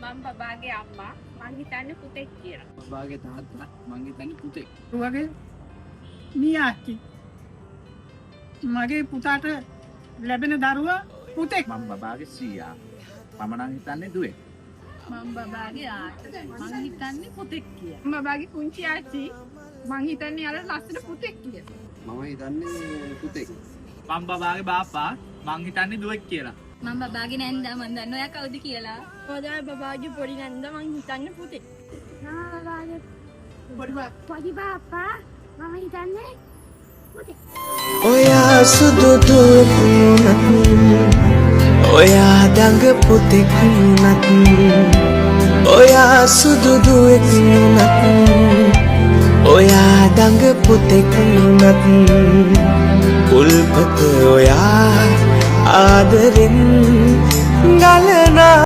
මම බබාගේ අම්මා මං හිතන්නේ පුතෙක් කියලා. බබාගේ තාත්තා මං හිතන්නේ පුතෙක්. වගේ නියාච්චි මගේ පුතාට ලැබෙන දරුවා පුතෙක්. මම බබාගේ සීයා. මම නම් හිතන්නේ දුවේ. මම බබාගේ ආච්චි මං හිතන්නේ පුතෙක් කියලා. මම බබාගේ පුංචි ආච්චි මං හිතන්නේ යාළ ලස්සන පුතෙක් කියලා. මම හිතන්නේ පුතෙක්. මම බබාගේ බාප්පා මං හිතන්නේ දුවෙක් කියලා. මම බබාගේ නැන්දා මන් දන්න ඔයා කවුද කියලා. ඔයා බබාගේ පොඩි නැන්දා මං හිතන්නේ පුතෙක්. බබාගේ පොඩි බාප්පා මම හිතන්නේ පුතෙක්. ඔයා සුදු දුවෙක් වුණත් ඔයා දඟ පුතෙක් වුණත් ඔයා සුදු දුවෙක් වුණත් ඔයා දඟ පුතෙක් වුණත් උල්පත ඔයා ආදරෙන් ගලනා